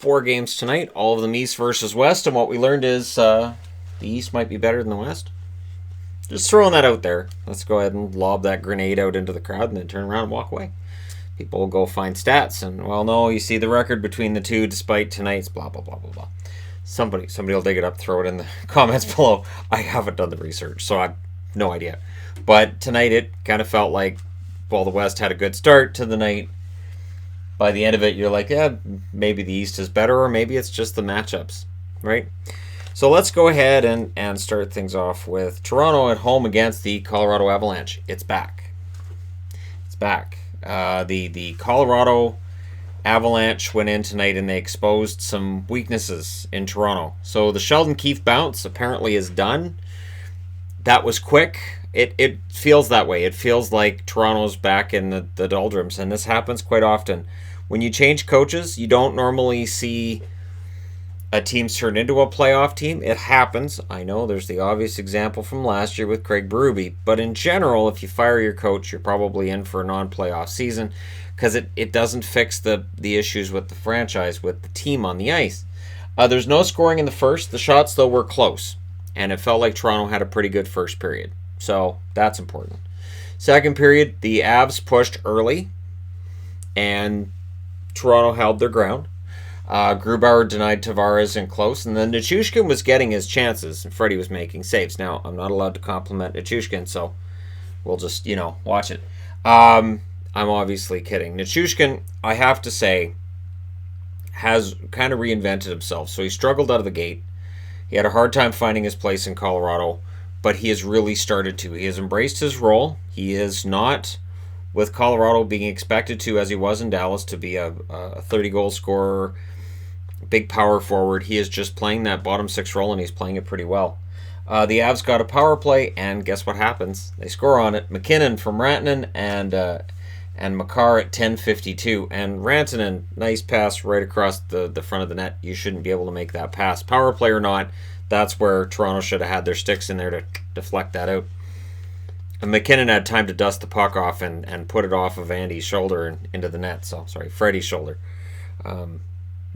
4 games tonight, all of them East versus West, and what we learned is the East might be better than the West. Just throwing that out there. Let's go ahead and lob that grenade out into the crowd and then turn around and walk away. People will go find stats and, well, no, you see the record between the two despite tonight's blah, blah, blah, blah, blah. Somebody will dig it up, throw it in the comments below. I haven't done the research, so I have no idea. But tonight it kind of felt like, well, the West had a good start to the night. By the end of it, you're like, yeah, maybe the East is better, or maybe it's just the matchups, right? So let's go ahead and start things off with Toronto at home against the Colorado Avalanche. It's back. It's back. The Colorado Avalanche went in tonight and they exposed some weaknesses in Toronto. So the Sheldon Keefe bounce apparently is done. That was quick. It feels that way. It feels like Toronto's back in the doldrums, and this happens quite often. When you change coaches, you don't normally see a team's turned into a playoff team. It happens. I know there's the obvious example from last year with Craig Berube, but in general, if you fire your coach, you're probably in for a non-playoff season because it doesn't fix the issues with the franchise, with the team on the ice. There's no scoring in the first. The shots, though, were close, and it felt like Toronto had a pretty good first period, so that's important. Second period, the Avs pushed early, and Toronto held their ground. Grubauer denied Tavares in close, and then Nichushkin was getting his chances, and Freddie was making saves. Now, I'm not allowed to compliment Nichushkin, so we'll just, watch it. I'm obviously kidding. Nichushkin, I have to say, has kind of reinvented himself. So he struggled out of the gate. He had a hard time finding his place in Colorado, but he has really started to. He has embraced his role. He is not, with Colorado being expected to, as he was in Dallas, to be a 30-goal scorer, big power forward. He is just playing that bottom six role, and he's playing it pretty well. The Avs got a power play, and guess what happens? They score on it. McKinnon from Rantanen and Makar at 10:52. And Rantanen, nice pass right across the front of the net. You shouldn't be able to make that pass. Power play or not, that's where Toronto should have had their sticks in there to deflect that out. And McKinnon had time to dust the puck off and put it off of Andy's shoulder and into the net. So, sorry, Freddie's shoulder.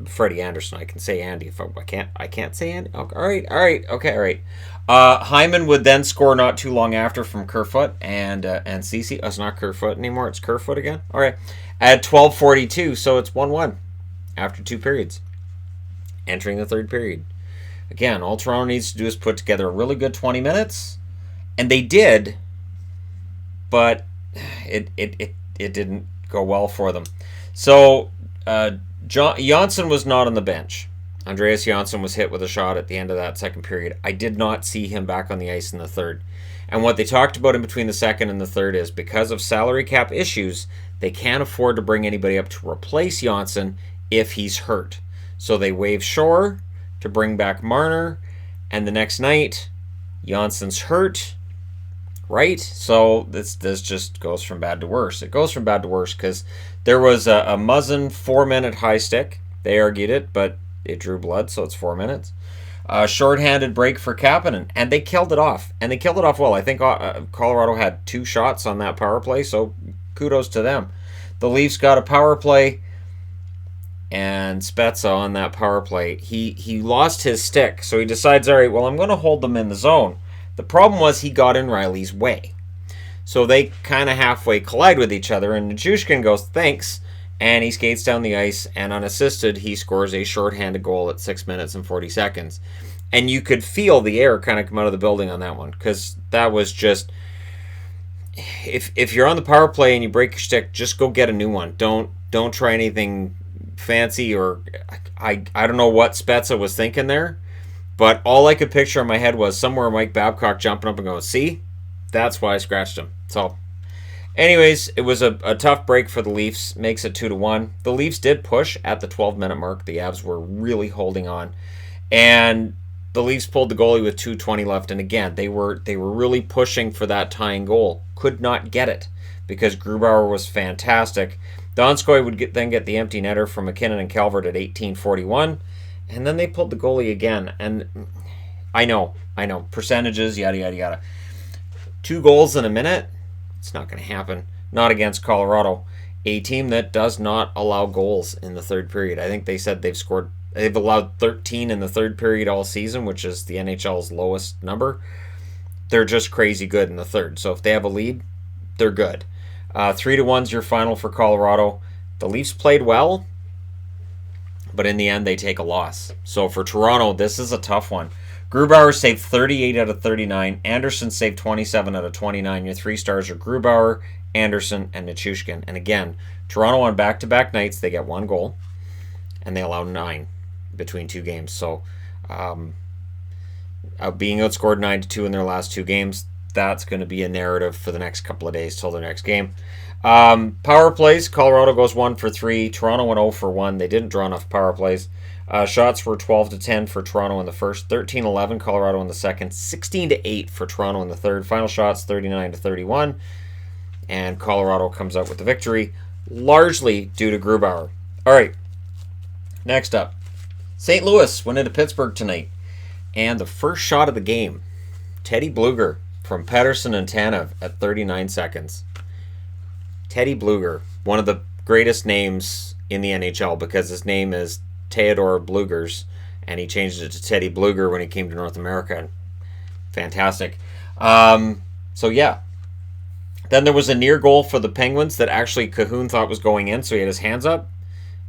Freddie Anderson. I can say Andy if I can't say Andy. Okay, all right. Hyman would then score not too long after from Kerfoot and Ceci. Oh, it's not Kerfoot anymore. It's Kerfoot again. All right, at 12:42, so it's 1-1 after 2 periods. Entering the third period. Again, all Toronto needs to do is put together a really good 20 minutes, and they did, but it didn't go well for them. So Janssen was not on the bench. Andreas Janssen was hit with a shot at the end of that second period. I did not see him back on the ice in the third. And what they talked about in between the second and the third is because of salary cap issues, they can't afford to bring anybody up to replace Janssen if he's hurt. So they waived Shore to bring back Marner, and the next night, Janssen's hurt, right? So this just goes from bad to worse. It goes from bad to worse because there was a Muzzin 4-minute high stick. They argued it, but it drew blood, so it's 4 minutes. Short-handed break for Kapanen, and they killed it off. And they killed it off well. I think Colorado had 2 shots on that power play, so kudos to them. The Leafs got a power play, and Spezza on that power play, he lost his stick, so he decides, all right, well, I'm going to hold them in the zone. The problem was he got in Riley's way. So they kind of halfway collide with each other, and Nichushkin goes, thanks, and he skates down the ice, and unassisted, he scores a shorthanded goal at 6 minutes and 40 seconds. And you could feel the air kind of come out of the building on that one, because that was just, if you're on the power play and you break your stick, just go get a new one. Don't try anything fancy, or I don't know what Spezza was thinking there, but all I could picture in my head was somewhere Mike Babcock jumping up and going, see, that's why I scratched him. So anyways, it was a tough break for the Leafs, makes it 2-1. The Leafs did push at the 12-minute mark. The Avs were really holding on, and the Leafs pulled the goalie with 2:20 left, and again, they were really pushing for that tying goal. Could not get it because Grubauer was fantastic. Donskoy would then get the empty netter from McKinnon and Calvert at 18:41, and then they pulled the goalie again. And I know, percentages, yada, yada, yada. 2 goals in a minute, it's not going to happen. Not against Colorado. a team that does not allow goals in the third period. I think they said they've allowed 13 in the third period all season, which is the NHL's lowest number. They're just crazy good in the third. So if they have a lead, they're good. 3-1's your final for Colorado. The Leafs played well, but in the end, they take a loss. So for Toronto, this is a tough one. Grubauer saved 38 out of 39. Anderson saved 27 out of 29. Your 3 stars are Grubauer, Anderson, and Nichushkin. And again, Toronto on back-to-back nights, they get 1 goal, and they allow 9 between 2 games. So being outscored 9-2 in their last 2 games, that's going to be a narrative for the next couple of days till their next game. Power plays, Colorado goes 1 for 3. Toronto went 0 for 1. They didn't draw enough power plays. Shots were 12-10 for Toronto in the first, 13-11 Colorado in the second, 16-8 for Toronto in the third. Final shots 39-31, and Colorado comes out with the victory, largely due to Grubauer. All right, next up, St. Louis went into Pittsburgh tonight, and the first shot of the game, Teddy Bluger from Pettersson and Tanev at 39 seconds. Teddy Bluger, one of the greatest names in the NHL because his name is Theodore Blugers, and he changed it to Teddy Bluger when he came to North America. Fantastic. So yeah. Then there was a near goal for the Penguins that actually Cahoon thought was going in, so he had his hands up,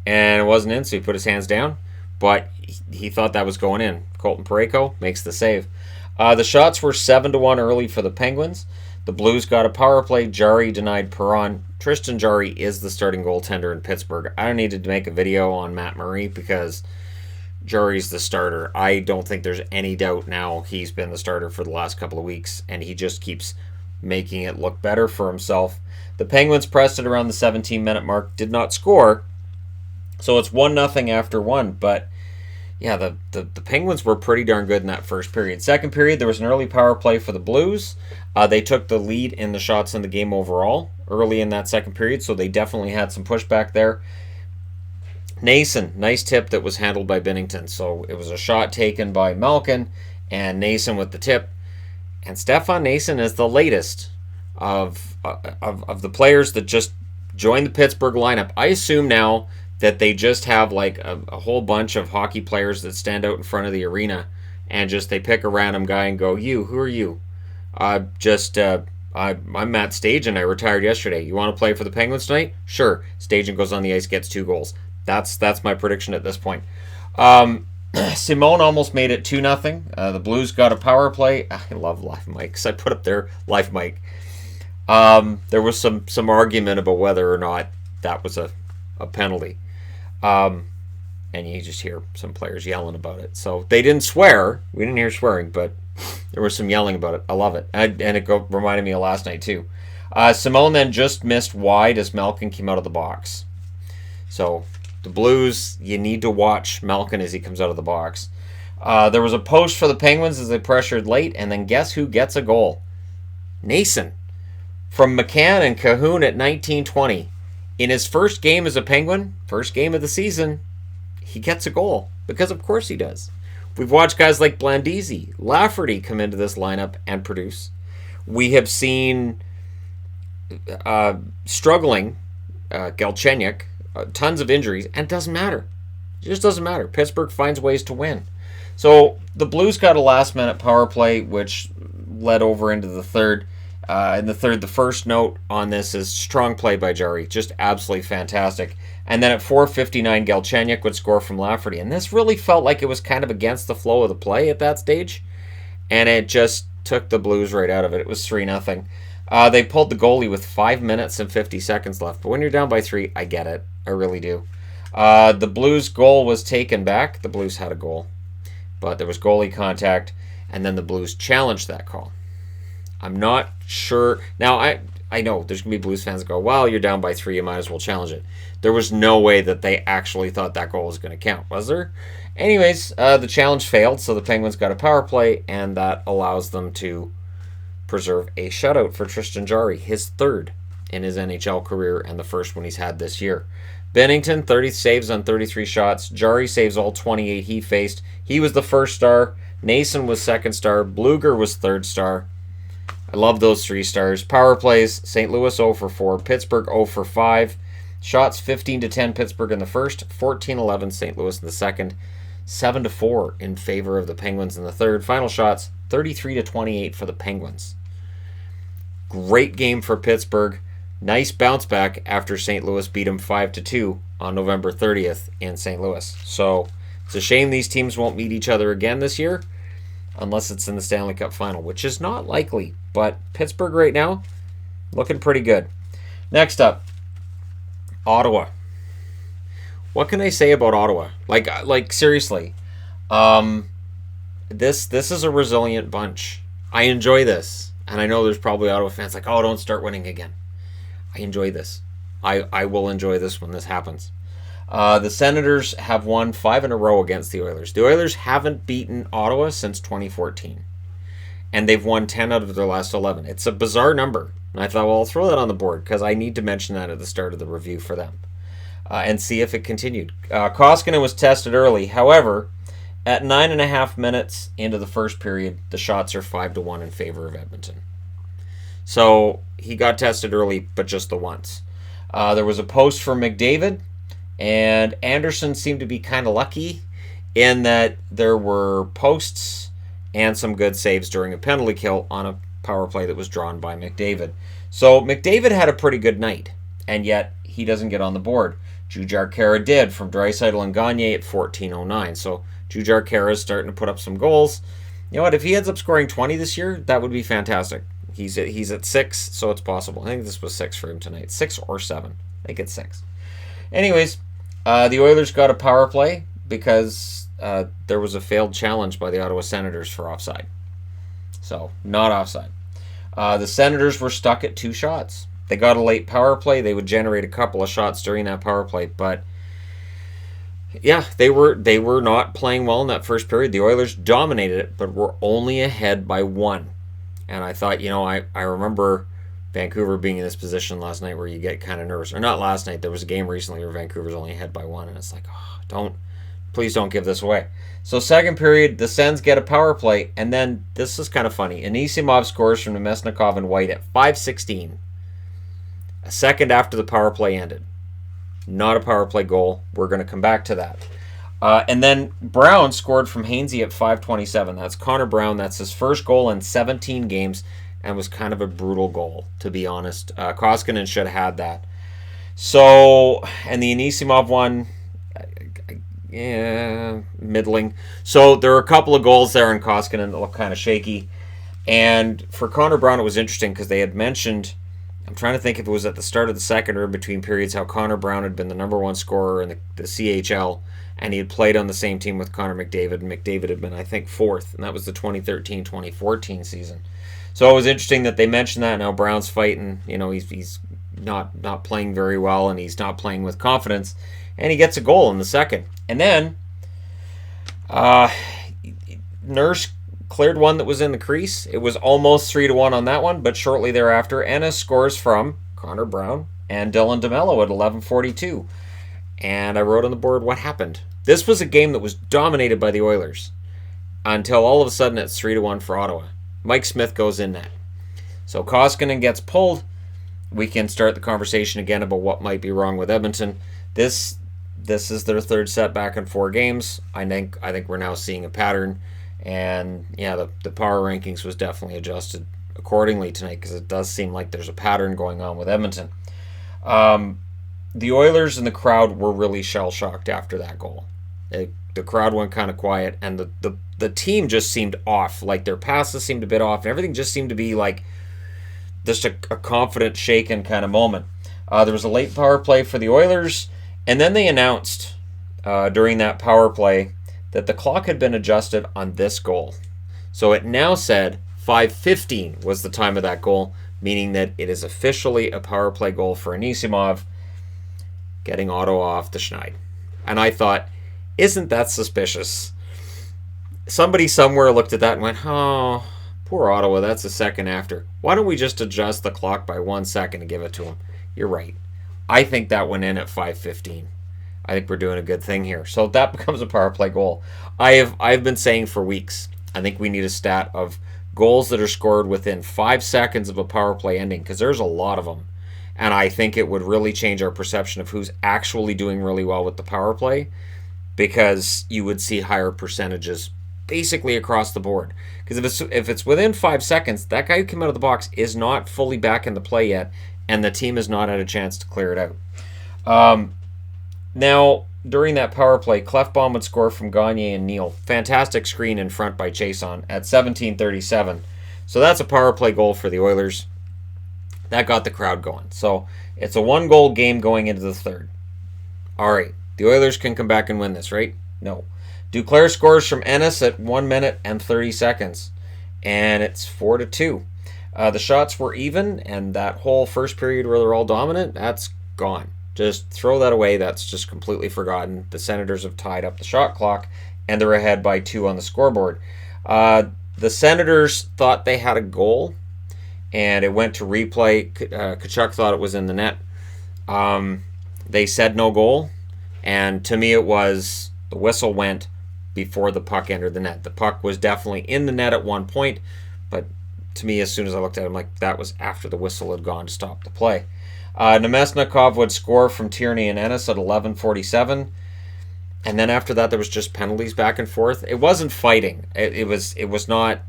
and it wasn't in, so he put his hands down, but he thought that was going in. Colton Parayko makes the save. The shots were 7-1 early for the Penguins. The Blues got a power play. Jarry denied Perron. Tristan Jarry is the starting goaltender in Pittsburgh. I don't need to make a video on Matt Murray because Jarry's the starter. I don't think there's any doubt now he's been the starter for the last couple of weeks, and he just keeps making it look better for himself. The Penguins pressed it around the 17-minute mark, did not score, so it's 1-0 after 1, but yeah, the Penguins were pretty darn good in that first period. Second period, there was an early power play for the Blues. They took the lead in the shots in the game overall early in that second period, so they definitely had some pushback there. Nason, nice tip that was handled by Binnington. So it was a shot taken by Malkin, and Nason with the tip. And Stefan Nason is the latest of the players that just joined the Pittsburgh lineup. I assume now that they just have like a whole bunch of hockey players that stand out in front of the arena, and just they pick a random guy and go, who are you? I'm Matt Stajan. I retired yesterday. You want to play for the Penguins tonight? Sure. Stajan goes on the ice, gets 2 goals. That's my prediction at this point. Simone almost made it 2-0. The Blues got a power play. I love live mics. I put up their live mic. There was some argument about whether or not that was a penalty. And you just hear some players yelling about it. So they didn't swear. We didn't hear swearing, but there was some yelling about it. I love it. And it reminded me of last night, too. Simone then just missed wide as Malkin came out of the box. So the Blues, you need to watch Malkin as he comes out of the box. There was a post for the Penguins as they pressured late, and then guess who gets a goal? Nason. From McCann and Cahoon at 19-20. In his first game as a Penguin, first game of the season, he gets a goal. Because of course he does. We've watched guys like Blandisi, Lafferty come into this lineup and produce. We have seen struggling Galchenyuk, tons of injuries, and it doesn't matter. It just doesn't matter. Pittsburgh finds ways to win. So the Blues got a last-minute power play, which led over into the third. In the third, the first note on this is strong play by Jarry. Just absolutely fantastic. And then at 4:59, Galchenyuk would score from Lafferty. And this really felt like it was kind of against the flow of the play at that stage. And it just took the Blues right out of it. It was 3-0. They pulled the goalie with 5 minutes and 50 seconds left. But when you're down by 3, I get it. I really do. The Blues goal was taken back. The Blues had a goal. But there was goalie contact. And then the Blues challenged that call. I'm not sure. Now, I know there's going to be Blues fans that go, well, you're down by 3, you might as well challenge it. There was no way that they actually thought that goal was going to count, was there? Anyways, the challenge failed, so the Penguins got a power play, and that allows them to preserve a shutout for Tristan Jarry, his third in his NHL career and the first one he's had this year. Binnington, 30 saves on 33 shots. Jarry saves all 28 he faced. He was the first star. Nason was second star. Bluger was third star. I love those 3 stars. Power plays, St. Louis 0 for 4, Pittsburgh 0 for 5. Shots 15-10 Pittsburgh in the first, 14-11 St. Louis in the second, 7-4 in favor of the Penguins in the third. Final shots 33-28 for the Penguins. Great game for Pittsburgh. Nice bounce back after St. Louis beat them 5-2 on November 30th in St. Louis. So it's a shame these teams won't meet each other again this year unless it's in the Stanley Cup final, which is not likely. But Pittsburgh right now, looking pretty good. Next up, Ottawa. What can I say about Ottawa? Like seriously, this is a resilient bunch. I enjoy this, and I know there's probably Ottawa fans like, oh, don't start winning again. I enjoy this. I will enjoy this when this happens. The Senators have won 5 in a row against the Oilers. The Oilers haven't beaten Ottawa since 2014. And they've won 10 out of their last 11. It's a bizarre number. And I thought, well, I'll throw that on the board because I need to mention that at the start of the review for them. And see if it continued. Koskinen was tested early. However, at 9.5 minutes into the first period, the shots are 5-1 in favor of Edmonton. So he got tested early, but just the once. There was a post from McDavid, and Anderson seemed to be kind of lucky in that there were posts and some good saves during a penalty kill on a power play that was drawn by McDavid. So McDavid had a pretty good night, and yet he doesn't get on the board. Jujhar Khaira did from Draisaitl and Gagne at 14:09. So Jujhar Khaira is starting to put up some goals. You know what? If he ends up scoring 20 this year, that would be fantastic. He's at 6, so it's possible. I think this was 6 for him tonight. 6 or 7. I think it's 6. Anyways, the Oilers got a power play because there was a failed challenge by the Ottawa Senators for offside. So, not offside. The Senators were stuck at 2 shots. They got a late power play. They would generate a couple of shots during that power play, but yeah, they were not playing well in that first period. The Oilers dominated it, but were only ahead by 1. And I thought, I remember Vancouver being in this position last night where you get kind of nervous. Or not last night. There was a game recently where Vancouver's only ahead by 1, and it's like, please don't give this away. So second period, the Sens get a power play, and then this is kind of funny. Anisimov scores from Nemesnikov and White at 5:16. A second after the power play ended. Not a power play goal. We're going to come back to that. And then Brown scored from Hainsey at 5:27. That's Connor Brown. That's his first goal in 17 games and was kind of a brutal goal, to be honest. Koskinen should have had that. So, and the Anisimov one, middling. So there were a couple of goals there in Koskinen that looked kind of shaky. And for Connor Brown, it was interesting because they had mentioned, I'm trying to think if it was at the start of the second or in between periods, how Connor Brown had been the number 1 scorer in the CHL. And he had played on the same team with Connor McDavid, and McDavid had been, I think, 4th, and that was the 2013-2014 season. So it was interesting that they mentioned that. Now Brown's fighting, he's not playing very well, and he's not playing with confidence, and he gets a goal in the second. And then Nurse cleared one that was in the crease. It was almost 3-1 on that one, but shortly thereafter, Ennis scores from Connor Brown and Dylan DeMello at 11:42. And I wrote on the board what happened. This was a game that was dominated by the Oilers until all of a sudden it's 3-1 for Ottawa. Mike Smith goes in net. So Koskinen gets pulled. We can start the conversation again about what might be wrong with Edmonton. This is their third setback in 4 games. I think we're now seeing a pattern. And yeah, the power rankings was definitely adjusted accordingly tonight because it does seem like there's a pattern going on with Edmonton. The Oilers and the crowd were really shell-shocked after that goal. The crowd went kind of quiet, and the team just seemed off. Like, their passes seemed a bit off, and everything just seemed to be like just a confident, shaken kind of moment. There was a late power play for the Oilers, and then they announced during that power play that the clock had been adjusted on this goal. So it now said 5:15 was the time of that goal, meaning that it is officially a power play goal for Anisimov, getting Ottawa off the schneid. And I thought, isn't that suspicious? Somebody somewhere looked at that and went, oh, poor Ottawa, that's a second after. Why don't we just adjust the clock by 1 second and give it to them? You're right. I think that went in at 5:15. I think we're doing a good thing here. So that becomes a power play goal. I've been saying for weeks, I think we need a stat of goals that are scored within 5 seconds of a power play ending, because there's a lot of them. And I think it would really change our perception of who's actually doing really well with the power play, because you would see higher percentages basically across the board. Because if it's within 5 seconds, that guy who came out of the box is not fully back in the play yet, and the team has not had a chance to clear it out. Now, during that power play, Clefbaum would score from Gagne and Neal. Fantastic screen in front by Chason at 17:37. So that's a power play goal for the Oilers. That got the crowd going. So it's a 1-goal game going into the third. All right, the Oilers can come back and win this, right? No. Duclair scores from Ennis at 1 minute and 30 seconds, and it's 4-2. The shots were even, and that whole first period where they're all dominant, that's gone. Just throw that away. That's just completely forgotten. The Senators have tied up the shot clock, and they're ahead by 2 on the scoreboard. The Senators thought they had a goal, and it went to replay. Tkachuk thought it was in the net. They said no goal, and to me it was the whistle went before the puck entered the net. The puck was definitely in the net at one point, but to me, as soon as I looked at it, I'm like, that was after the whistle had gone to stop the play. Nemesnikov would score from Tierney and Ennis at 11:47, and then after that, there was just penalties back and forth. It wasn't fighting. It was not,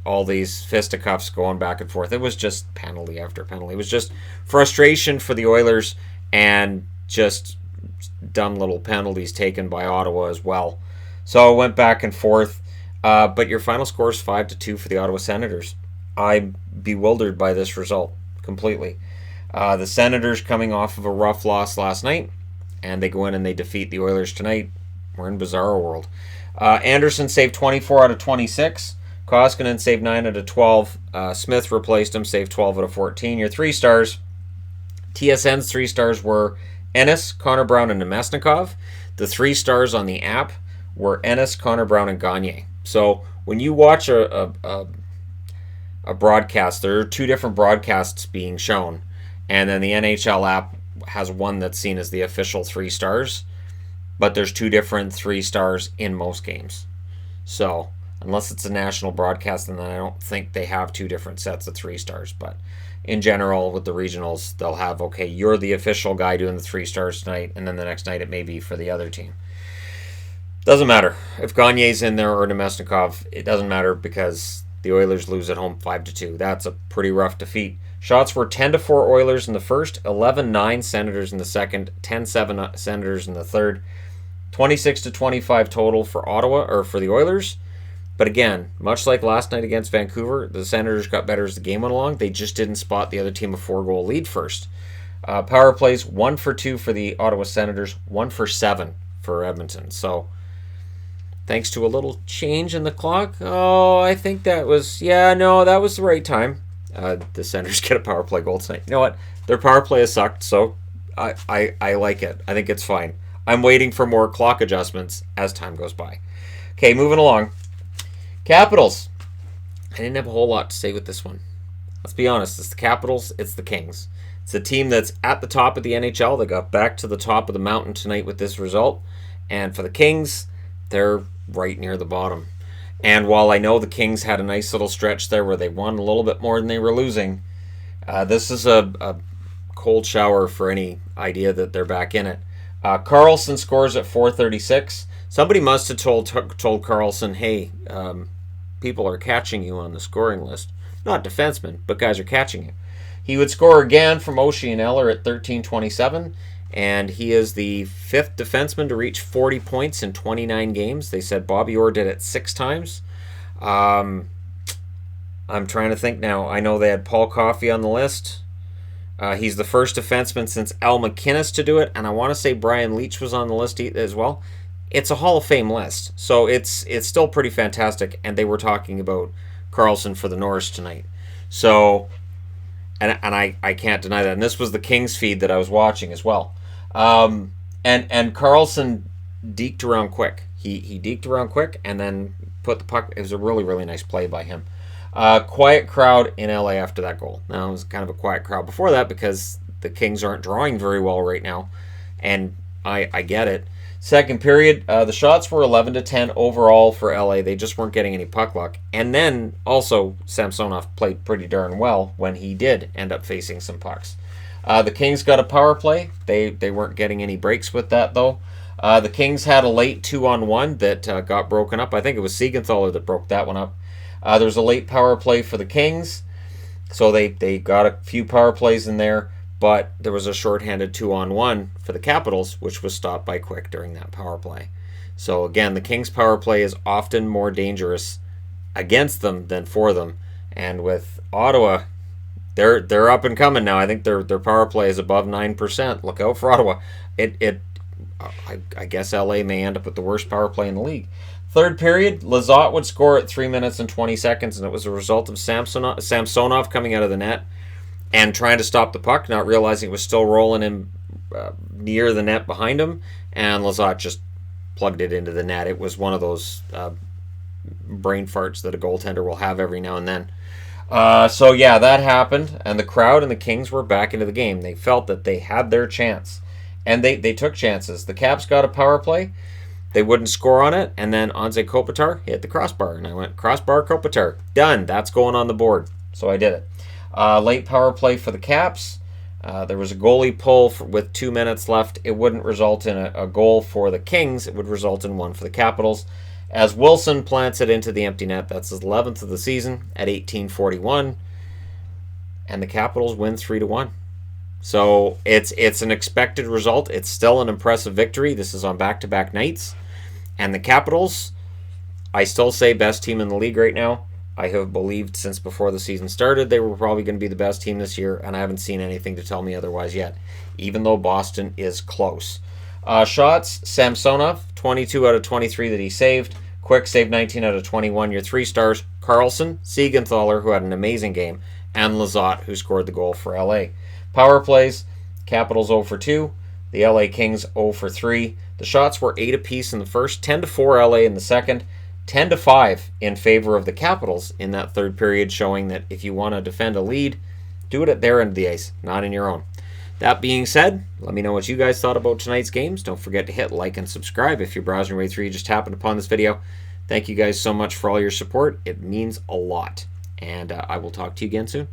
all these fisticuffs going back and forth. It was just penalty after penalty. It was just frustration for the Oilers and just dumb little penalties taken by Ottawa as well. So it went back and forth. But your final score is 5-2 for the Ottawa Senators. I'm bewildered by this result completely. The Senators coming off of a rough loss last night, and they go in and they defeat the Oilers tonight. We're in bizarro world. Anderson saved 24 out of 26. Koskinen saved 9 out of 12. Smith replaced him, saved 12 out of 14. Your 3 stars. TSN's 3 stars were Ennis, Connor Brown, and Nemesnikov. The 3 stars on the app were Ennis, Connor Brown, and Gagne. So when you watch a broadcast, there are 2 different broadcasts being shown, and then the NHL app has one that's seen as the official 3 stars, but there's 2 different 3 stars in most games. So unless it's a national broadcast, then I don't think they have 2 different sets of 3 stars. But in general, with the regionals, they'll have, okay, you're the official guy doing the 3 stars tonight, and then the next night it may be for the other team. Doesn't matter. If Gagne's in there or Nemesnikov, it doesn't matter because the Oilers lose at home 5-2. That's a pretty rough defeat. Shots were 10-4 Oilers in the first, 11-9 Senators in the second, 10-7 Senators in the third, 26-25 total for Ottawa, or for the Oilers. But again, much like last night against Vancouver, the Senators got better as the game went along. They just didn't spot the other team a 4-goal lead first. Power plays, 1 for 2 for the Ottawa Senators, 1 for 7 for Edmonton. So thanks to a little change in the clock, I think that was, that was the right time. The Senators get a power play goal tonight. You know what? Their power play has sucked, so I like it. I think it's fine. I'm waiting for more clock adjustments as time goes by. Okay, moving along. Capitals. I didn't have a whole lot to say with this one. Let's be honest. It's the Capitals. It's the Kings. It's a team that's at the top of the NHL. They got back to the top of the mountain tonight with this result. And for the Kings, they're right near the bottom. And while I know the Kings had a nice little stretch there where they won a little bit more than they were losing, this is a cold shower for any idea that they're back in it. Carlson scores at 4:36. Somebody must have told Carlson, hey, people are catching you on the scoring list. Not defensemen, but guys are catching you. He would score again from Oshie and Eller at 13:27, and he is the 5th defenseman to reach 40 points in 29 games. They said Bobby Orr did it 6 times. I'm trying to think now. I know they had Paul Coffey on the list. He's the first defenseman since Al McInnes to do it, and I want to say Brian Leach was on the list as well. It's a Hall of Fame list, so it's still pretty fantastic, and they were talking about Carlson for the Norris tonight. So, and I can't deny that. And this was the Kings feed that I was watching as well. And Carlson deked around quick. He deked around quick and then put the puck. It was a really, really nice play by him. Quiet crowd in LA after that goal. Now, it was kind of a quiet crowd before that because the Kings aren't drawing very well right now, and I get it. Second period, the shots were 11-10 overall for LA. They just weren't getting any puck luck. And then also Samsonov played pretty darn well when he did end up facing some pucks. The Kings got a power play. They weren't getting any breaks with that, though. The Kings had a late 2-on-1 that got broken up. I think it was Siegenthaler that broke that one up. There was a late power play for the Kings, so they got a few power plays in there, but there was a shorthanded 2-on-1 for the Capitals, which was stopped by Quick during that power play. So again, the Kings' power play is often more dangerous against them than for them. And with Ottawa, they're up and coming now. I think their power play is above 9%. Look out for Ottawa. I guess LA may end up with the worst power play in the league. Third period, Lizotte would score at 3 minutes and 20 seconds, and it was a result of Samsonov coming out of the net and trying to stop the puck, not realizing it was still rolling in near the net behind him, and Lizotte just plugged it into the net. It was one of those brain farts that a goaltender will have every now and then. So yeah, that happened, and the crowd and the Kings were back into the game. They felt that they had their chance, and they took chances. The Caps got a power play. They wouldn't score on it, and then Anze Kopitar hit the crossbar, and I went, crossbar Kopitar. Done. That's going on the board. So I did it. Late power play for the Caps. There was a goalie pull with 2 minutes left. It wouldn't result in a goal for the Kings. It would result in one for the Capitals. As Wilson plants it into the empty net. That's his 11th of the season at 18:41. And the Capitals win 3-1. So it's an expected result. It's still an impressive victory. This is on back-to-back nights. And the Capitals, I still say best team in the league right now. I have believed since before the season started they were probably going to be the best team this year, and I haven't seen anything to tell me otherwise yet, even though Boston is close. Shots, Samsonov, 22 out of 23 that he saved. Quick saved 19 out of 21. Your 3 stars, Carlson, Siegenthaler, who had an amazing game, and Lizotte, who scored the goal for LA. Power plays, Capitals 0 for 2. The LA Kings 0 for 3. The shots were 8 apiece in the first, 10-4 LA in the second, 10-5 in favor of the Capitals in that third period, showing that if you want to defend a lead, do it at their end of the ice, not in your own. That being said, let me know what you guys thought about tonight's games. Don't forget to hit like and subscribe if you're browsing right through. You just happened upon this video. Thank you guys so much for all your support. It means a lot. And I will talk to you again soon.